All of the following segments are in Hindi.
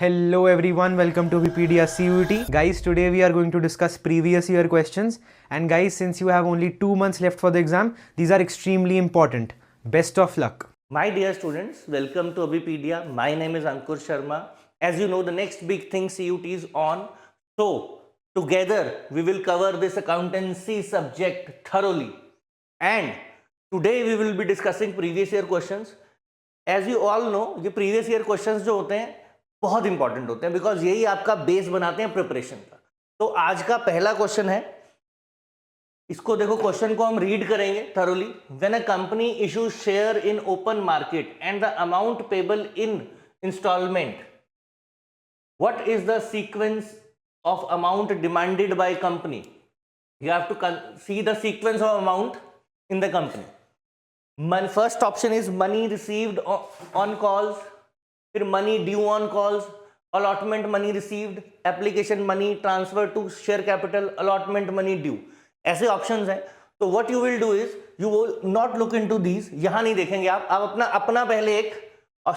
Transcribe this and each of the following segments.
Hello everyone, welcome to Wikipedia CUET. Guys, today we are going to discuss previous year questions. And guys, since you have only 2 months left for the exam, these are extremely important. Best of luck. My dear students, welcome to Wikipedia. My name is Ankur Sharma. As you know, the next big thing CUT is on. So, together we will cover this accountancy subject thoroughly. And today we will be discussing previous year questions. As you all know, ये previous year questions जो होते हैं बहुत इंपॉर्टेंट होते हैं बिकॉज यही आपका बेस बनाते हैं प्रिपरेशन का. तो आज का पहला क्वेश्चन है, इसको देखो, क्वेश्चन को हम रीड करेंगे thoroughly. When a company issues share in open market and the amount payable in installment, what is the sequence of amount demanded by company? You have to see the sequence of amount in the company. First option is money received on calls, फिर money due on calls, allotment money received, application money, transfer to share capital, allotment money due. ऐसे ऑप्शंस हैं. तो what you will do is you will not look into these. यहां नहीं देखेंगे आप अपना पहले एक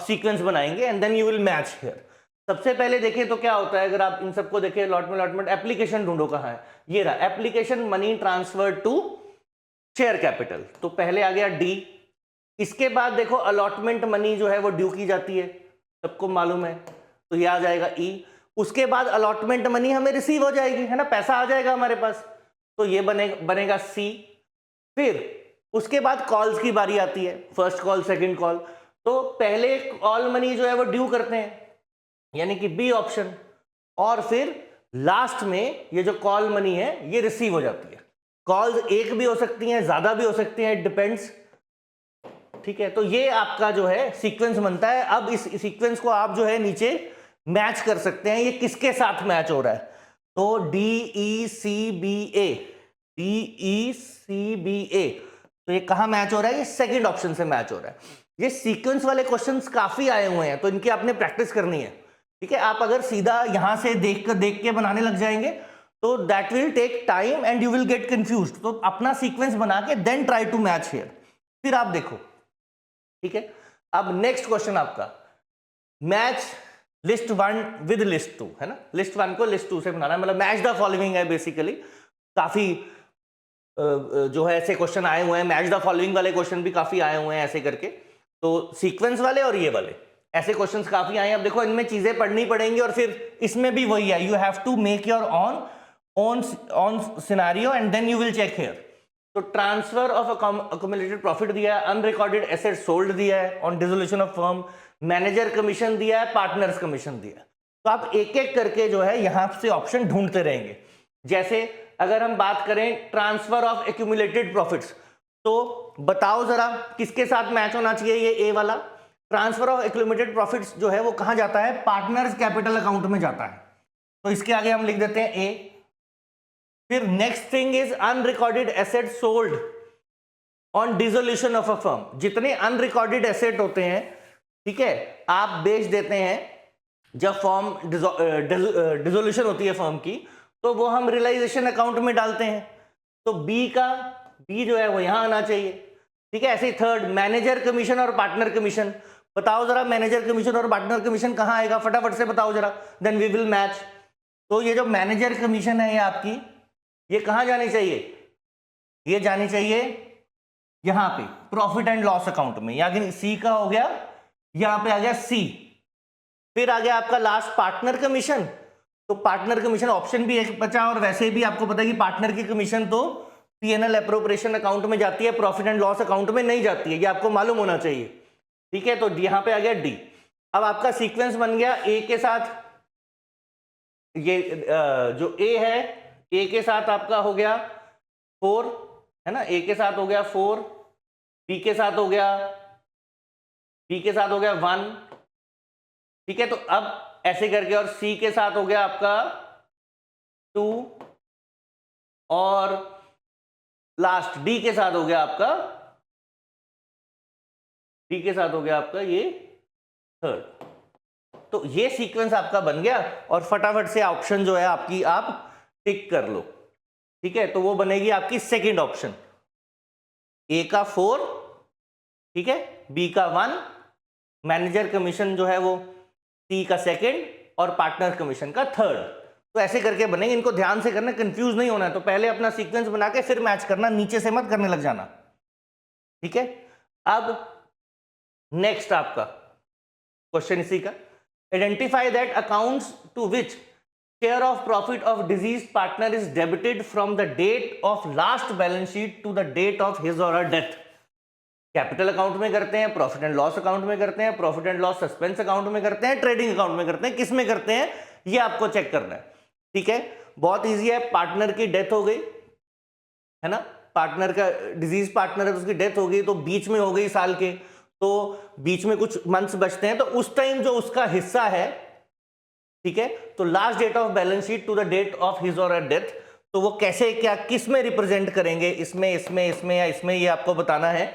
सीक्वेंस बनाएंगे and then you will match here. सबसे पहले देखें तो क्या होता है, अगर आप इन सबको देखें, अलॉटमेंट एप्लीकेशन ढूंढो कहां है, ये रहा application money transfer to share capital. तो पहले आ गया डी. इसके बाद देखो अलॉटमेंट मनी जो है वो ड्यू की जाती है, सबको मालूम है, तो ये आ जाएगा ई. उसके बाद अलॉटमेंट मनी हमें रिसीव हो जाएगी, है ना, पैसा आ जाएगा हमारे पास, तो ये बनेगा सी. फिर उसके बाद कॉल्स की बारी आती है, फर्स्ट कॉल सेकंड कॉल. तो पहले कॉल मनी जो है वो ड्यू करते हैं, यानी कि बी ऑप्शन, और फिर लास्ट में ये जो कॉल मनी है ये रिसीव हो जाती है. कॉल्स एक भी हो सकती हैं, ज्यादा भी हो सकती हैं, इट डिपेंड्स. ठीक है, तो ये आपका जो है सीक्वेंस बनता है. अब इस सीक्वेंस को आप जो है नीचे मैच कर सकते हैं, ये किसके साथ मैच हो रहा है. तो डी ई सी बी ए, डी ई सी बी ए, तो ये कहां मैच हो रहा है, ये सेकंड ऑप्शन से मैच हो रहा है. ये सीक्वेंस वाले क्वेश्चंस काफी आए हुए हैं, तो इनकी आपने प्रैक्टिस करनी है. ठीक है, आप अगर सीधा यहां से देख के बनाने लग जाएंगे तो that will take time and you will get confused. तो अपना सीक्वेंस बना के then try to match here, फिर आप देखो. ठीक है, अब नेक्स्ट क्वेश्चन आपका, match list one with list two, है ना. लिस्ट वन को लिस्ट टू से बनाना है, मतलब मैच द फॉलोइंग है बेसिकली. काफी जो है ऐसे क्वेश्चन आए हुए हैं, मैच द फॉलोइंग वाले क्वेश्चन भी काफी आए हुए हैं ऐसे करके. तो सीक्वेंस वाले और ये वाले ऐसे क्वेश्चंस काफी आए हैं. अब देखो, इनमें चीजें पढ़नी पड़ेंगी और फिर इसमें भी वही है, you have to make your own scenario and then you will check here. तो ट्रांसफर ऑफ अक्यूमुलेटेड प्रॉफिट दिया है, अनरिकॉर्डेड एसेट सोल्ड दिया है, on dissolution of firm manager commission दिया है, पार्टनर्स कमीशन दिया है. तो आप एक एक करके जो है यहां से ऑप्शन ढूंढते रहेंगे. जैसे अगर हम बात करें ट्रांसफर ऑफ एक्यूमुलेटेड प्रॉफिट्स, तो बताओ जरा किसके साथ मैच होना चाहिए ये ए वाला. ट्रांसफर ऑफ एक्यूमुलेटेड प्रॉफिट्स जो है वो कहां जाता है, पार्टनर्स कैपिटल अकाउंट में जाता है, तो इसके आगे हम लिख देते हैं ए. फिर next thing is unrecorded asset sold on dissolution of a firm. जितने अनरिकॉर्डेड एसेट होते हैं, ठीक है, आप बेच देते हैं जब फर्म डिसोल्यूशन होती है फर्म की, तो वो हम रियलाइजेशन अकाउंट में डालते हैं. तो बी जो है वो यहां आना चाहिए. ठीक है, ऐसे ही थर्ड, मैनेजर कमीशन और पार्टनर कमीशन. बताओ जरा मैनेजर कमीशन और पार्टनर कमीशन कहां आएगा, फटाफट से बताओ जरा, देन वी विल मैच. तो ये जो मैनेजर कमीशन है ये आपकी, ये कहां जानी चाहिए, ये जानी चाहिए यहां पे प्रॉफिट एंड लॉस अकाउंट में, यानी सी का हो गया, यहां पे आ गया सी. फिर आ गया आपका लास्ट पार्टनर कमीशन. तो पार्टनर कमीशन ऑप्शन भी एक बचा, और वैसे भी आपको पता है कि पार्टनर की कमीशन तो पीएनएल एप्रोप्रिएशन अकाउंट में जाती है, प्रॉफिट एंड लॉस अकाउंट में नहीं जाती है, ये आपको मालूम होना चाहिए. ठीक है, तो यहां पे आ गया डी. अब आपका सीक्वेंस बन गया ए के साथ, ये जो ए है, ए के साथ आपका हो गया 4, है ना, ए के साथ हो गया 4, बी के साथ हो गया 1. ठीक है, तो अब ऐसे करके, और सी के साथ हो गया आपका 2, और लास्ट डी के साथ हो गया आपका ये 3rd. तो ये सीक्वेंस आपका बन गया, और फटाफट से ऑप्शन जो है आपकी आप टिक कर लो. ठीक है, तो वो बनेगी आपकी सेकंड ऑप्शन, ए का 4, ठीक है, बी का 1, मैनेजर कमीशन जो है वो सी का सेकंड, और पार्टनर कमीशन का थर्ड। तो ऐसे करके बनेंगे, इनको ध्यान से करना, कंफ्यूज नहीं होना है। तो पहले अपना सीक्वेंस बना के फिर मैच करना, नीचे से मत करने लग जाना, ठीक है। अब नेक्स्ट आपका क्वेश्चन इसी का, identify that accounts to which share of profit of deceased partner is debited from the date of last balance sheet to the date of his or her death. Capital account में करते हैं, प्रॉफिट एंड लॉस अकाउंट में करते हैं, profit and loss suspense account में करते हैं, ट्रेडिंग अकाउंट में करते हैं, किस में करते हैं ये आपको चेक करना है, ठीक है। बहुत इजी है, पार्टनर की डेथ हो गई है ना, पार्टनर का डिजीज पार्टनर है तो उसकी डेथ हो गई, तो बीच में हो गई साल के, तो बीच में कुछ मंथ्स बचते हैं, तो उस टाइम जो उसका हिस्सा है, ठीक है, तो last date of balance sheet to the date of his or her death, तो वो कैसे क्या किस में रिप्रेजेंट करेंगे, इसमें इसमें इसमें या इसमें, ये आपको बताना है।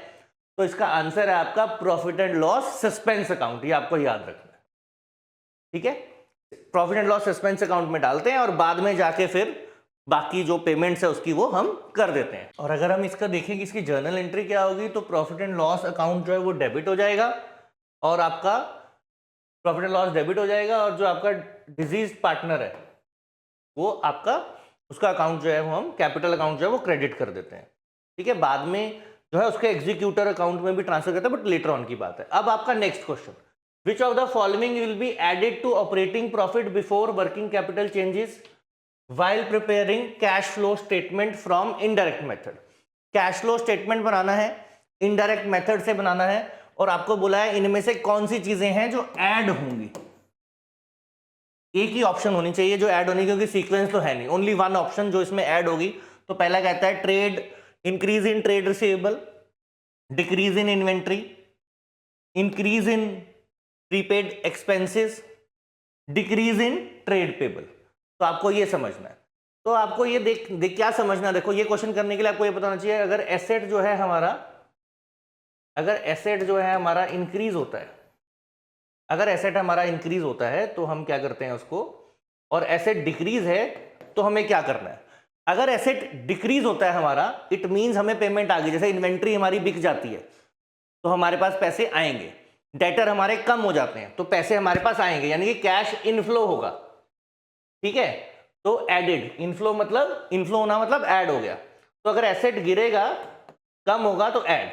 तो इसका आंसर है आपका profit and loss suspense account, ये आपको याद रखना है, ठीक है। Profit and loss suspense account में डालते हैं और बाद में जाके फिर बाकी जो पेमेंट्स है उसकी वो हम कर देते हैं। और अगर हम इसका देखें कि इसकी जर्नल एंट्री क्या होगी, तो प्रॉफिट एंड लॉस अकाउंट जो है वो डेबिट हो जाएगा और आपका प्रॉफिट एंड लॉस डेबिट हो जाएगा, और जो आपका डिजीज पार्टनर है वो आपका उसका अकाउंट जो है वो हम कैपिटल अकाउंट जो है वो क्रेडिट कर देते हैं, ठीक है। बाद में जो है उसके एग्जीक्यूटर अकाउंट में भी ट्रांसफर करते हैं, बट लेटर ऑन की बात है। अब आपका next question, which of the following will be added to operating profit before working capital changes while preparing cash flow statement from indirect method। Cash flow statement बनाना है, इनडायरेक्ट मेथड से बनाना है, और आपको बोला है इनमें से कौन सी चीजें हैं जो ऐड होंगी। एक ही ऑप्शन होनी चाहिए जो ऐड होनी, क्योंकि सीक्वेंस तो है नहीं, ओनली वन ऑप्शन जो इसमें ऐड होगी। तो पहला कहता है trade, increase in trade receivable, decrease in inventory, increase in prepaid expenses, decrease in trade payable. तो आपको ये समझना है, तो आपको ये देख क्या समझना है, देखो ये क्वेश्चन करने के लिए आपको ये पता होना चाहिए, अगर एसेट जो है हमारा, अगर एसेट जो है हमारा इंक्रीज होता है, अगर एसेट हमारा इंक्रीज होता है तो हम क्या करते हैं उसको, और एसेट डिक्रीज है तो हमें क्या करना है। अगर एसेट डिक्रीज होता है हमारा, इट मींस हमें पेमेंट आ गई, जैसे इन्वेंट्री हमारी बिक जाती है तो हमारे पास पैसे आएंगे, डेटर हमारे कम हो जाते हैं तो पैसे हमारे पास आएंगे, यानी कि कैश इनफ्लो होगा, ठीक है। तो एडेड, इनफ्लो मतलब, इनफ्लो होना मतलब ऐड हो गया। तो अगर एसेट गिरेगा, कम होगा तो ऐड,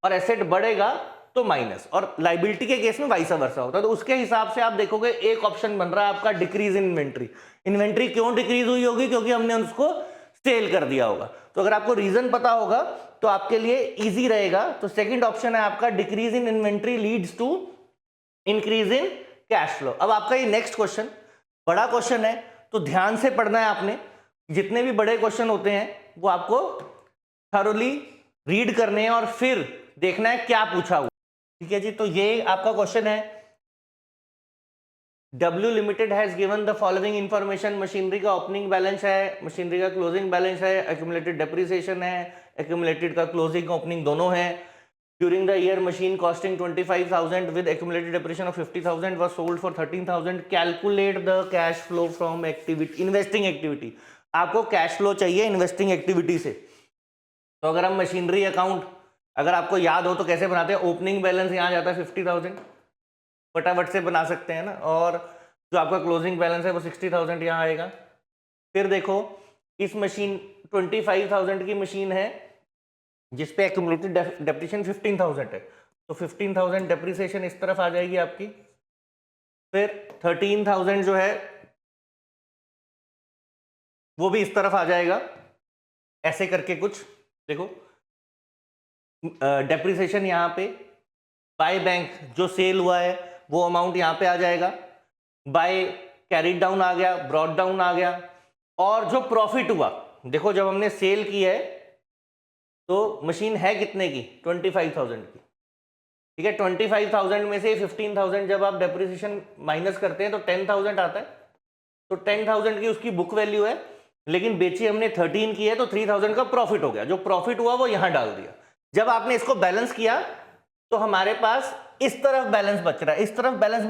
और एसेट बढ़ेगा तो माइनस, और लाइबिलिटी के केस में वाइस वर्सा होता है। तो उसके हिसाब से आप देखोगे एक ऑप्शन बन रहा है आपका डिक्रीज इन इन्वेंट्री। इन्वेंट्री क्यों डिक्रीज हुई होगी, क्योंकि हमने उसको सेल कर दिया होगा। तो अगर आपको रीजन पता होगा तो आपके लिए इजी रहेगा। तो सेकंड ऑप्शन है आपका decrease in inventory leads to increase in cash flow. अब आपका ये नेक्स्ट क्वेश्चन बड़ा क्वेश्चन है, तो ध्यान से पढ़ना है आपने। जितने भी बड़े क्वेश्चन होते हैं वो आपको थरोली रीड करने हैं और फिर देखना है क्या पूछा हुआ, ठीक है जी। तो ये आपका क्वेश्चन है, W limited has given the following information. Machinery का ओपनिंग बैलेंस है, मशीनरी का क्लोजिंग बैलेंस है, एक्यूमुलेटेड डेप्रिसिएशन है, एक्यूमुलेटेड का क्लोजिंग ओपनिंग दोनों है। During the year machine costing 25,000 with accumulated depreciation of 50,000 was sold for 13,000। Calculate the cash flow from activity, investing activity. आपको कैश फ्लो चाहिए इन्वेस्टिंग एक्टिविटी से। तो अगर हम मशीनरी अकाउंट, अगर आपको याद हो तो कैसे बनाते हैं, ओपनिंग बैलेंस यहाँ जाता है 50,000, फटाफट से बना सकते हैं ना, और जो आपका क्लोजिंग बैलेंस है वो 60,000 यहाँ आएगा। फिर देखो इस मशीन 25,000 की मशीन है जिसपे एक्यूमुलेटेड डेप्रिसिएशन 15,000 है, तो 15,000 डेप्रिसिएशन इस तरफ आ जाएगी आपकी। फिर 13,000 जो है वो भी इस तरफ आ जाएगा, ऐसे करके कुछ देखो। डेप्रिसिएशन यहाँ पे, बाय बैंक जो सेल हुआ है वो अमाउंट यहाँ पे आ जाएगा, बाय कैरिड डाउन आ गया, ब्रॉड डाउन आ गया, और जो प्रॉफिट हुआ, देखो जब हमने सेल की है तो मशीन है कितने की, 25,000 की, ठीक है। 25,000 में से 15,000 जब आप डेप्रिसिएशन माइनस करते हैं तो 10,000 आता है, तो 10,000 की उसकी बुक वैल्यू है, लेकिन बेची हमने 13 की है तो 3,000 का प्रॉफिट हो गया। जो प्रॉफिट हुआ वो यहां डाल दिया। जब आपने इसको बैलेंस किया तो हमारे पास इस तरफ बैलेंस बच रहा है। इस तरफ बैलेंस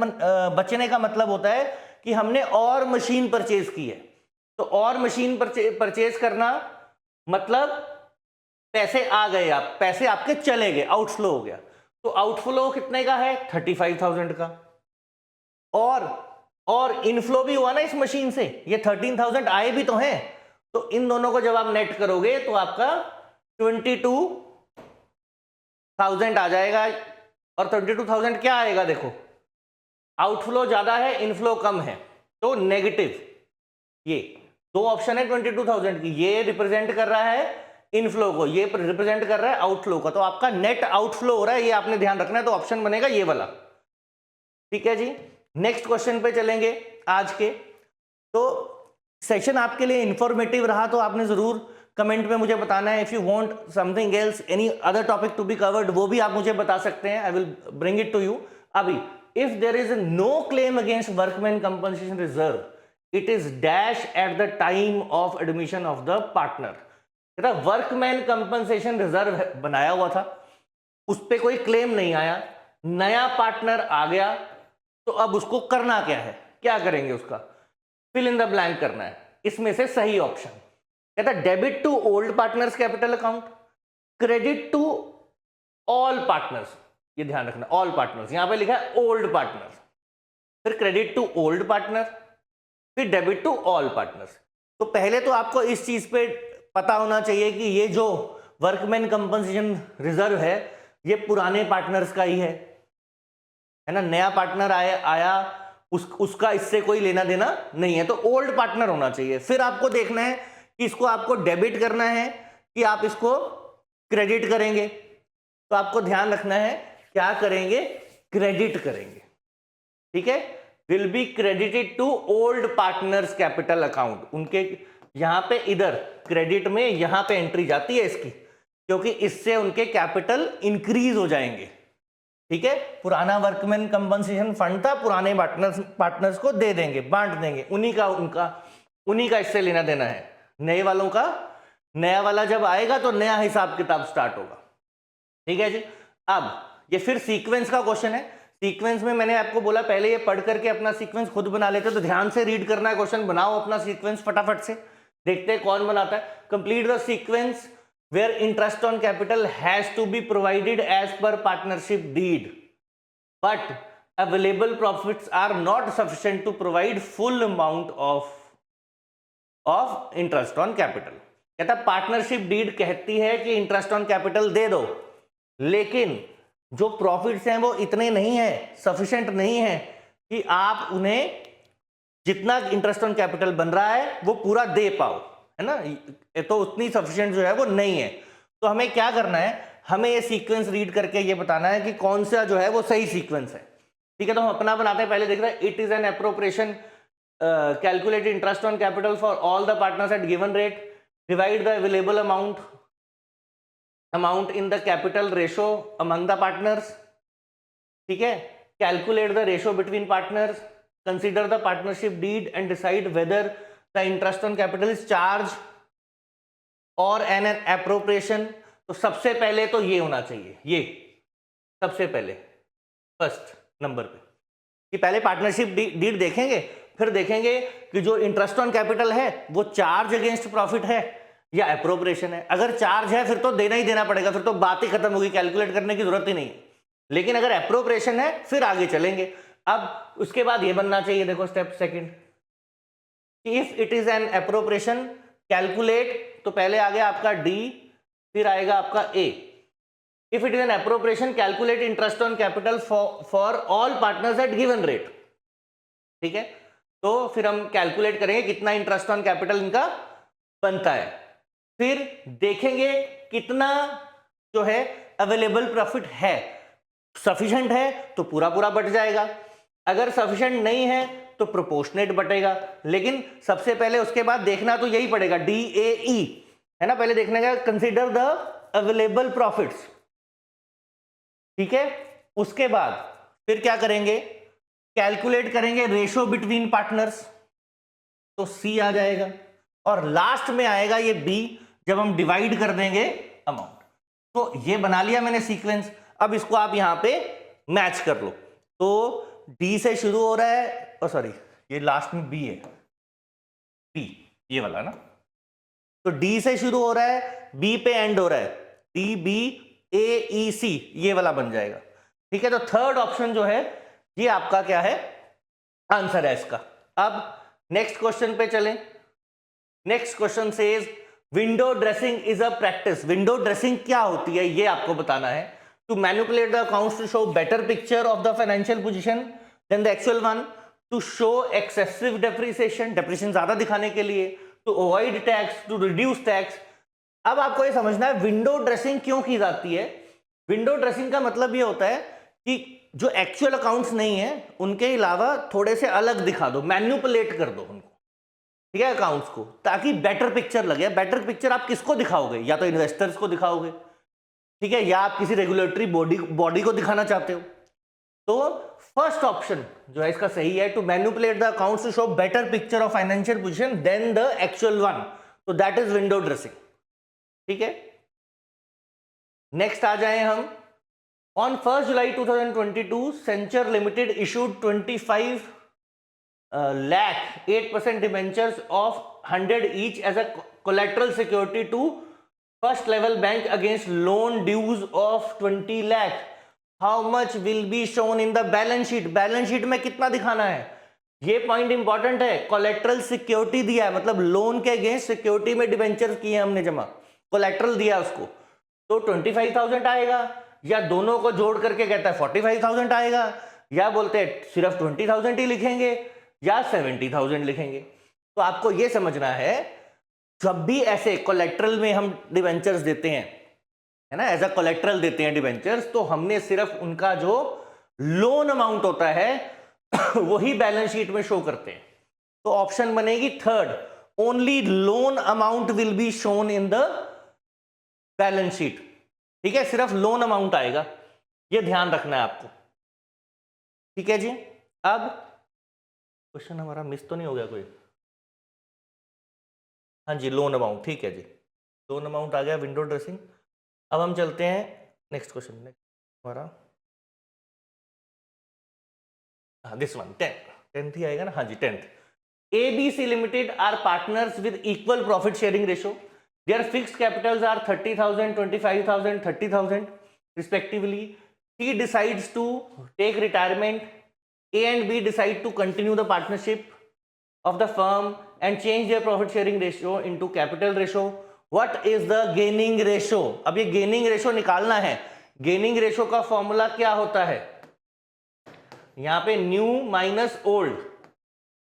बचने का मतलब होता है कि हमने और मशीन परचेज की है। तो और मशीन परचेज करना मतलब पैसे आ गए, आप पैसे आपके चले गए, आउटफ्लो हो गया। तो आउटफ्लो कितने का है, 35,000 का, और और इनफ्लो भी हुआ ना इस मशीन से, ये 13,000 आए भी तो हैं, तो इन दोनों को जब आप नेट करोगे तो आपका 22,000 आ जाएगा। और 22,000 क्या आएगा, देखो आउटफ्लो ज्यादा है इनफ्लो कम है, तो नेगेटिव। ये दो ऑप्शन है 22,000 की, ये रिप्रेजेंट कर रहा है इनफ्लो को, ये रिप्रेजेंट कर रहा है आउटफ्लो का, तो आपका नेट आउटफ्लो हो रहा है, ये आपने ध्यान रखना है, तो ऑप्शन बनेगा ये वाला। ठीक है जी, नेक्स्ट क्वेश्चन पे चलेंगे आज के। तो सेशन आपके लिए इंफॉर्मेटिव रहा तो आपने जरूर कमेंट में मुझे बताना है। If you want something else, any other topic to be covered, वो भी आप मुझे बता सकते हैं, I will bring it to you. अभी if there is no claim against workman compensation reserve, it is dash at the time of admission of the partner. Workman compensation reserve बनाया हुआ था, उस पर कोई क्लेम नहीं आया, नया पार्टनर आ गया, तो अब उसको करना क्या है, क्या करेंगे, उसका फिल इन द ब्लैंक करना है। इसमें से सही ऑप्शन कहता है debit to old partners capital account, credit to all partners, ये ध्यान रखना ऑल पार्टनर्स, यहां पे लिखा है ओल्ड पार्टनर्स, फिर क्रेडिट टू ओल्ड पार्टनर, फिर डेबिट टू ऑल पार्टनर्स। तो पहले तो आपको इस चीज पे पता होना चाहिए कि ये जो वर्कमैन कंपनसेशन रिजर्व है ये पुराने पार्टनर्स का ही है ना, नया पार्टनर आया उसका इससे कोई लेना देना नहीं है, तो ओल्ड पार्टनर होना चाहिए। फिर आपको देखना है कि इसको आपको डेबिट करना है कि आप इसको क्रेडिट करेंगे, तो आपको ध्यान रखना है क्या करेंगे, क्रेडिट करेंगे। ठीक है, will be credited to old partners capital account, उनके यहां पे इधर क्रेडिट में यहां पे एंट्री जाती है इसकी, क्योंकि इससे उनके कैपिटल इंक्रीज हो जाएंगे। ठीक है, पुराना वर्कमैन कंपनसेशन फंड था, पुराने पार्टनर्स को दे देंगे, बांट देंगे, उन्हीं का इससे लेना देना है। नए वालों का, नया वाला जब आएगा तो नया हिसाब किताब स्टार्ट होगा। ठीक है जी, अब ये फिर सीक्वेंस का क्वेश्चन है। सीक्वेंस में मैंने आपको बोला पहले ये पढ़ करके अपना सीक्वेंस खुद बना लेते, तो ध्यान से रीड करना है क्वेश्चन, बनाओ अपना सीक्वेंस फटाफट से, देखते हैं कौन बनाता है। Complete the sequence where interest on capital has to be provided as per partnership deed, but available profits are not sufficient to provide full amount of interest on capital। कहता पार्टनरशिप डीड कहती है कि इंटरेस्ट ऑन कैपिटल दे दो, लेकिन जो प्रॉफिट्स हैं वो इतने नहीं है, सफिशिएंट नहीं है कि आप उन्हें जितना इंटरेस्ट ऑन कैपिटल बन रहा है वो पूरा दे पाओ, है ना, तो उतनी सफिशिएंट जो है वो नहीं है। तो हमें क्या करना है, हमें ये सीक्वेंस रीड करके ये बताना है कि कौन सा जो है वो सही सीक्वेंस है। ठीक है, तो हम अपना बनाते हैं, पहले देख रहे हैं it is an appropriation calculate interest on capital for all the partners at given rate, divide the available amount in the capital ratio among the partners. ठीक है, calculate the ratio between partners, consider the partnership deed and decide whether the interest on capital is charge or an appropriation। तो सबसे पहले तो ये होना चाहिए, ये सबसे पहले फर्स्ट नंबर पे कि पहले पार्टनरशिप डीड देखेंगे, फिर देखेंगे कि जो इंटरेस्ट ऑन कैपिटल है वो चार्ज अगेंस्ट प्रॉफिट है या एप्रोप्रिएशन है। अगर चार्ज है फिर तो देना ही देना पड़ेगा, फिर तो बात ही खत्म होगी, कैलकुलेट करने की जरूरत ही नहीं है। लेकिन अगर एप्रोप्रिएशन है फिर आगे चलेंगे। अब उसके बाद ये बनना चाहिए, देखो step second, if it is an appropriation calculate, तो पहले आ गया आपका डी, फिर आएगा आपका A. If it is an appropriation calculate interest on capital for all partners at given rate. ठीक है, तो फिर हम कैलकुलेट करेंगे कितना इंटरेस्ट ऑन कैपिटल इनका बनता है, फिर देखेंगे कितना जो है अवेलेबल प्रॉफिट है, सफिशिएंट है तो पूरा पूरा बट जाएगा, अगर सफिशिएंट नहीं है तो प्रोपोर्शनेट बटेगा। लेकिन सबसे पहले उसके बाद देखना तो यही पड़ेगा, DAE है ना, पहले देखने का कंसीडर द अवेलेबल प्रॉफिट्स। ठीक है, उसके बाद फिर क्या करेंगे, कैलकुलेट करेंगे रेशो बिटवीन पार्टनर्स, तो C आ जाएगा, और लास्ट में आएगा ये B जब हम डिवाइड कर देंगे अमाउंट। तो ये बना लिया मैंने सीक्वेंस, अब इसको आप यहां पे मैच कर लो। तो D से शुरू हो रहा है, सॉरी ये लास्ट में B है, B ये वाला ना, तो D से शुरू हो रहा है, B पे एंड हो रहा है, DBAEC ये वाला बन जाएगा। ठीक है, तो थर्ड ऑप्शन जो है ये आपका क्या है, आंसर है इसका। अब नेक्स्ट क्वेश्चन पे चलें। Next question says window dressing is a practice. Window dressing क्या होती है ये आपको बताना है। To manipulate the accounts to show better picture of the financial position than the actual one, to show excessive depreciation, depreciation ज्यादा दिखाने के लिए, to avoid tax, to reduce tax. अब आपको ये समझना है विंडो ड्रेसिंग क्यों की जाती है। विंडो ड्रेसिंग का मतलब ये होता है कि जो एक्चुअल अकाउंट्स नहीं है उनके अलावा थोड़े से अलग दिखा दो, मैनिपुलेट कर दो उनको, ठीक है, अकाउंट्स को, ताकि बेटर पिक्चर लगे। बेटर पिक्चर आप किसको दिखाओगे? या तो इन्वेस्टर्स को दिखाओगे, ठीक है, या आप किसी रेगुलेटरी बॉडी को दिखाना चाहते हो। तो फर्स्ट ऑप्शन जो है इसका सही है, to manipulate the accounts to show better picture of financial position than the actual one, तो दैट इज विंडो ड्रेसिंग, ठीक है। नेक्स्ट आ जाए हम। ऑन 1 जुलाई 2022 सेंचर limited issued 25 lakh 8% debentures of 100 each as a collateral security to first level bank against loan dues of 20 lakh. How much will be shown in the balance sheet? Balance sheet में कितना दिखाना है? ये पॉइंट इंपॉर्टेंट है। कोलेट्रल सिक्योरिटी दिया है, मतलब लोन के अगेंस्ट सिक्योरिटी में डिबेंचर किए हमने जमा, कोलेट्रल दिया उसको, तो 25,000 आएगा, या दोनों को जोड़ करके कहता है 45,000 आएगा, या बोलते हैं सिर्फ 20,000 ही लिखेंगे, या 70,000 लिखेंगे। तो आपको यह समझना है जब भी ऐसे कोलेट्रल में हम डिबेंचर्स देते हैं, है ना, एज अ कोलेट्रल देते हैं डिबेंचर्स, तो हमने सिर्फ उनका जो लोन अमाउंट होता है वही बैलेंस शीट में शो करते हैं। तो ऑप्शन बनेगी third, only loan amount will be shown in the balance sheet, ठीक है, सिर्फ लोन अमाउंट आएगा, ये ध्यान रखना है आपको, ठीक है जी। अब क्वेश्चन हमारा मिस तो नहीं हो गया कोई? हाँ जी, लोन अमाउंट, ठीक है जी, लोन अमाउंट आ गया, विंडो ड्रेसिंग। अब हम चलते हैं नेक्स्ट क्वेश्चन। नेक्स्ट हमारा दिस वन, 10th ही आएगा ना, हाँ जी 10th। ABC limited are partners with equal profit sharing ratio, their fixed capitals are 30,000, 25,000, 30,000 respectively. C decides to take retirement. A and B decide to continue the partnership of the firm and change their profit sharing ratio into capital ratio. What is the gaining ratio? अब ये gaining ratio निकालना है। gaining ratio का फॉर्मूला क्या होता है? यहां पे new minus old,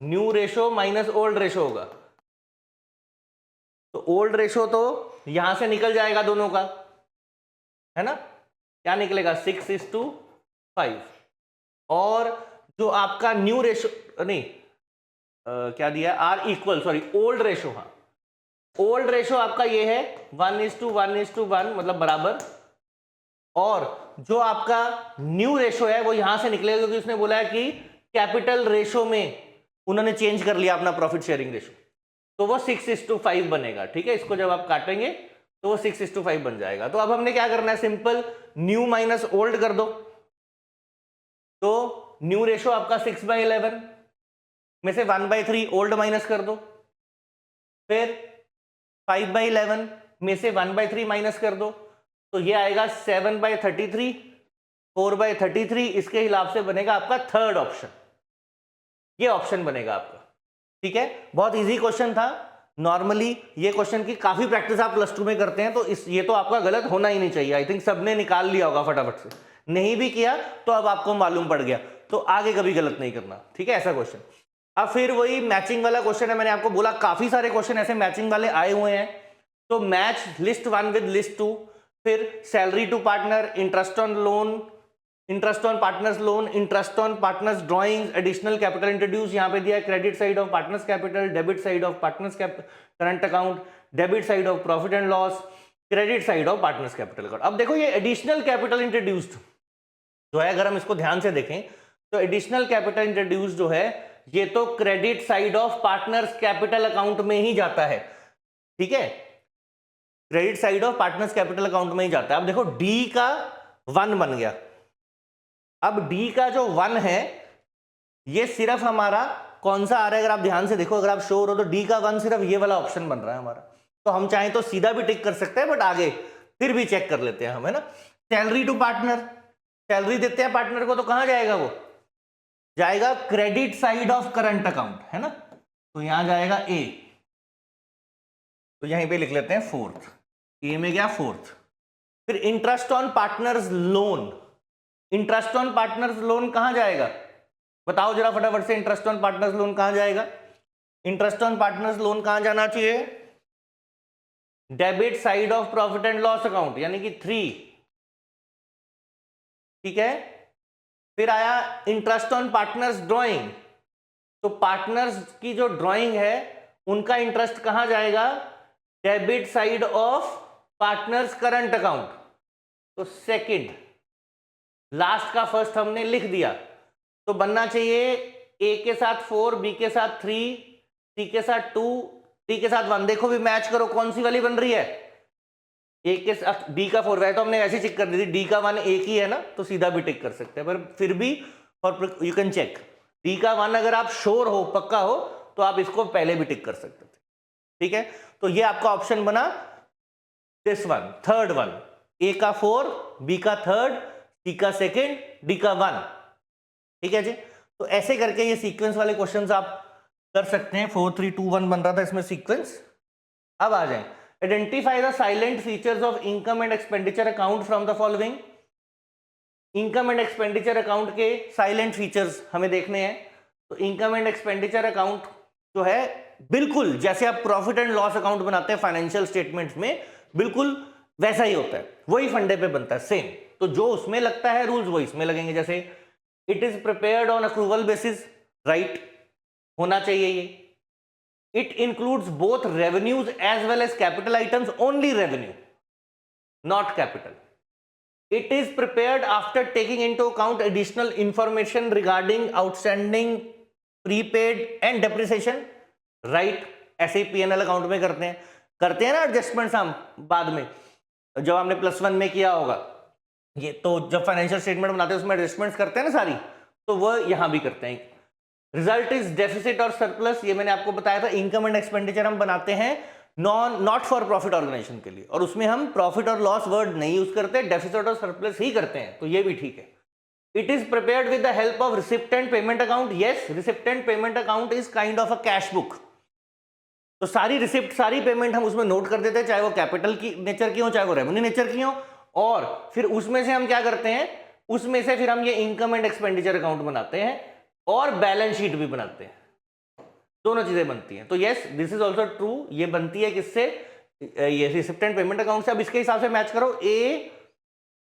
new ratio minus old ratio होगा। तो ओल्ड रेशो तो यहां से निकल जाएगा दोनों का, है ना, क्या निकलेगा 6:5, और जो आपका न्यू रेशो नहीं क्या दिया, are equal, sorry old ratio, हाँ ओल्ड रेशो आपका ये है 1:1:1 मतलब बराबर, और जो आपका न्यू रेशो है वो यहां से निकलेगा, क्योंकि उसने बोला है कि कैपिटल रेशो में उन्होंने चेंज कर लिया अपना प्रॉफिट शेयरिंग रेशो, तो वो 6:5 बनेगा, ठीक है। इसको जब आप काटेंगे तो वो 6:5 बन जाएगा। तो अब हमने क्या करना है, सिंपल न्यू माइनस ओल्ड कर दो, तो न्यू रेशो आपका 6/11 में से 1/3 ओल्ड माइनस कर दो, फिर 5/11 में से 1/3 माइनस कर दो, तो ये आएगा 7/33, 4/33, इसके हिसाब से बनेगा आपका थर्ड ऑप्शन, ये ऑप्शन बनेगा आपका, ठीक है। बहुत इजी क्वेश्चन था। नॉर्मली ये क्वेश्चन की काफी प्रैक्टिस आप +2 में करते हैं, तो ये तो आपका गलत होना ही नहीं चाहिए। आई थिंक सबने निकाल लिया होगा फटाफट से, नहीं भी किया तो अब आपको मालूम पड़ गया, तो आगे कभी गलत नहीं करना, ठीक है, ऐसा क्वेश्चन। अब फिर वही मैचिंग वाला क्वेश्चन है, मैंने आपको बोला काफी सारे क्वेश्चन ऐसे मैचिंग वाले आए हुए हैं, तो मैच लिस्ट 1 विद लिस्ट 2, फिर salary to partner, interest on loan, interest on partners loan, interest on partners drawings, additional capital introduce, यहां पे दिया है credit side of partners capital, debit side of partners current account, debit side of profit and loss, credit side of partners capital account. अब देखो ये एडिशनल कैपिटल इंट्रोड्यूस्ड जो है, अगर हम इसको ध्यान से देखें तो एडिशनल कैपिटल इंट्रोड्यूस जो है ये तो credit side of partners capital account में ही जाता है, ठीक है, credit side of partners capital account में ही जाता है। अब देखो डी का 1 बन गया, अब डी का जो 1 है ये सिर्फ हमारा कौन सा आ रहा है, अगर आप ध्यान से देखो, अगर आप श्योर हो तो डी का 1 सिर्फ ये वाला ऑप्शन बन रहा है हमारा। तो हम चाहें तो सीधा भी टिक कर सकते हैं, बट आगे फिर भी चेक कर लेते हैं हम, है ना। सैलरी टू पार्टनर, सैलरी देते हैं पार्टनर को, तो कहां जाएगा वो, जाएगा credit side of current account, है ना, तो यहां जाएगा ए, तो यहीं पे लिख लेते हैं फोर्थ, ए में गया फोर्थ। फिर interest on partners loan, interest on partners loan कहां जाएगा, बताओ जरा फटाफट से, इंटरेस्ट ऑन पार्टनर्स लोन कहां जाएगा, इंटरेस्ट ऑन पार्टनर्स लोन कहां जाना चाहिए, debit side of profit and loss account, यानी कि 3, ठीक है। फिर आया इंटरेस्ट ऑन पार्टनर्स ड्राइंग, तो पार्टनर्स की जो ड्राइंग है उनका इंटरेस्ट कहां जाएगा, debit side of partners current account, तो सेकंड, लास्ट का फर्स्ट हमने लिख दिया, तो बनना चाहिए ए के साथ 4, बी के साथ 3, सी के साथ 2, डी के साथ 1। देखो भी मैच करो कौन सी वाली बन रही है, ए के साथ डी का 4, वैसे तो हमने ऐसे चेक कर दी थी, डी का 1 एक ही है ना, तो सीधा भी टिक कर सकते हैं, पर फिर भी for you can check, D का 1 अगर आप श्योर हो, पक्का हो, तो आप इसको पहले भी टिक कर सकते थे, ठीक है। तो ये आपका ऑप्शन बना दिस वन, थर्ड वन, ए का 4, बी का 3rd, सी का 2nd, डी का 1, ठीक है जी। तो ऐसे करके ये सीक्वेंस वाले क्वेश्चंस आप कर सकते हैं। 4 3 2 1 बन रहा था इसमें सीक्वेंस। अब आ जाए, identify the salient features of income and expenditure account from the following. Income and expenditure account के साइलेंट फीचर्स हमें देखने हैं। तो इनकम एंड एक्सपेंडिचर अकाउंट जो है बिल्कुल जैसे आप प्रॉफिट एंड लॉस अकाउंट बनाते हैं फाइनेंशियल स्टेटमेंट्स में, बिल्कुल वैसा ही होता है, वही फंडे पे बनता है सेम। तो जो उसमें लगता है रूल्स वो इसमें लगेंगे। जैसे it is prepared on accrual basis, right, होना चाहिए ये। It includes both revenues as well as capital items, only revenue not capital. It is prepared after taking into account additional information regarding outstanding, prepaid and depreciation, right? ऐसे ही P&L अकाउंट में करते हैं ना एडजस्टमेंट्स हम बाद में, जब हमने +1 में किया होगा ये, तो जब फाइनेंशियल स्टेटमेंट बनाते हैं उसमें एडजस्टमेंट्स करते हैं ना सारी, तो वो यहां भी करते हैं। रिजल्ट इज डेफिसिट और सरप्लस, ये मैंने आपको बताया था। इनकम एंड एक्सपेंडिचर हम बनाते हैं नॉट फॉर प्रॉफिट ऑर्गेनाइजेशन के लिए, और उसमें हम प्रॉफिट और लॉस वर्ड नहीं यूज करते, डेफिसिट और सरप्लस ही करते हैं, तो ये भी ठीक है। It is prepared with the help of receipt and payment account. Yes, receipt and payment account is kind of a cash book. तो सारी रिसिप्ट, सारी पेमेंट हम उसमें नोट कर देते हैं, चाहे वो कैपिटल की नेचर की हो, चाहे वो रेवेन्यू नेचर की हो, और फिर उसमें से हम क्या करते हैं, उसमें से फिर हम ये इनकम एंड एक्सपेंडिचर अकाउंट बनाते हैं और बैलेंस शीट भी बनाते हैं, दोनों चीजें बनती हैं। तो yes, this is also true, ये बनती है किससे, ये रिसिप्ट एंड पेमेंट अकाउंट से। अब इसके हिसाब से मैच करो, ए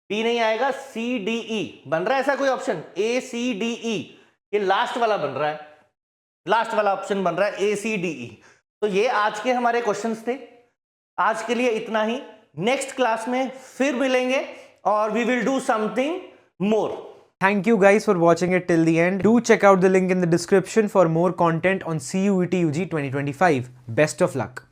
बी नहीं आएगा, सी डी ई बन रहा है ऐसा कोई ऑप्शन, ए सी डी ई, ये लास्ट वाला बन रहा है, लास्ट वाला ऑप्शन बन रहा है ए सी डी ई। तो ये आज के हमारे क्वेश्चंस थे। आज के लिए इतना ही, नेक्स्ट क्लास में फिर मिलेंगे और we will do something more. Thank you guys for watching it till the end. Do check out the link in the description for more content on CUET UG 2025. Best of luck.